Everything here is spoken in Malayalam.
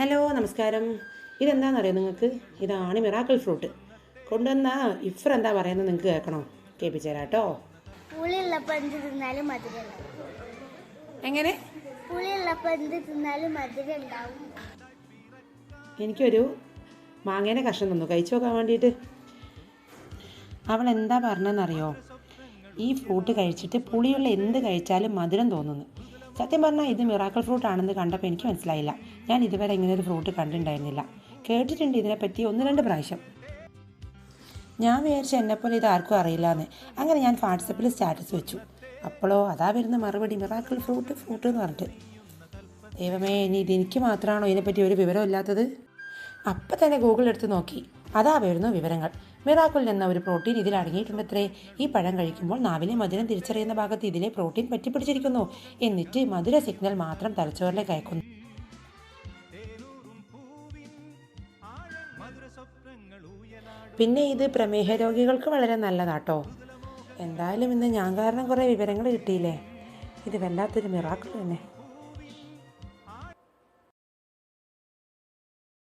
ഹലോ നമസ്കാരം. ഇതെന്താണെന്നറിയോ നിങ്ങൾക്ക്? ഇതാണ് മിറാക്കിൾ ഫ്രൂട്ട്. കൊണ്ടുവന്ന ഇഫ്ര എന്താ പറയുന്നത് നിങ്ങൾക്ക് കേൾക്കണോ? കേൾപ്പിച്ചു തരാം കേട്ടോ. പുളിയുള്ളപ്പോൾ എന്ത് തിന്നാലും മധുരം ഉണ്ടാവും. എങ്ങനെ? പുളിയുള്ളപ്പോൾ എന്ത് തിന്നാലും മധുരം ഉണ്ടാവും. എനിക്കൊരു മാങ്ങേനെ കഷ്ണം തന്നു കഴിച്ചു നോക്കാൻ വേണ്ടിയിട്ട്. അവൾ എന്താ പറഞ്ഞതെന്നറിയോ? ഈ ഫ്രൂട്ട് കഴിച്ചിട്ട് പുളിയുള്ള എന്ത് കഴിച്ചാലും മധുരം തോന്നുന്നു. സത്യം പറഞ്ഞാൽ ഇത് മിറാക്കിൾ ഫ്രൂട്ട് ആണെന്ന് കണ്ടപ്പോൾ എനിക്ക് മനസ്സിലായില്ല. ഞാൻ ഇതുവരെ ഇങ്ങനെ ഒരു ഫ്രൂട്ട് കണ്ടിട്ടുണ്ടായിരുന്നില്ല. കേട്ടിട്ടുണ്ട് ഇതിനെപ്പറ്റി 1-2 പ്രാവശ്യം. ഞാൻ വിചാരിച്ചു എന്നെപ്പോലെ ഇത് ആർക്കും അറിയില്ല. അങ്ങനെ ഞാൻ വാട്സപ്പിൽ സ്റ്റാറ്റസ് വെച്ചു. അപ്പോഴോ അതാ വരുന്ന മറുപടി, മിറാക്കിൾ ഫ്രൂട്ട് എന്ന് പറഞ്ഞിട്ട്. ദൈവമേ, ഇനി ഇതെനിക്ക് മാത്രമാണോ ഇതിനെപ്പറ്റി ഒരു വിവരം ഇല്ലാത്തത്? അപ്പം തന്നെ ഗൂഗിൾ എടുത്ത് നോക്കി. അതാ വരുന്നു വിവരങ്ങൾ. മിറാക്കിൾ എന്ന ഒരു പ്രോട്ടീൻ ഇതിൽ അടങ്ങിയിട്ടുണ്ടത്രേ. ഈ പഴം കഴിക്കുമ്പോൾ നാവിലെ മധുരം തിരിച്ചറിയുന്ന ഭാഗത്ത് ഇതിലെ പ്രോട്ടീൻ പറ്റിപ്പിടിച്ചിരിക്കുന്നു. എന്നിട്ട് മധുര സിഗ്നൽ മാത്രം തലച്ചോറിലേക്ക് അയക്കുന്നു. പിന്നെ ഇത് പ്രമേഹ രോഗികൾക്ക് വളരെ നല്ലതാട്ടോ. എന്തായാലും ഇന്ന് ഞാൻ കാരണം കുറേ വിവരങ്ങൾ കിട്ടിയില്ലേ. ഇത് വല്ലാത്തൊരു മിറാക്കിൾ തന്നെ.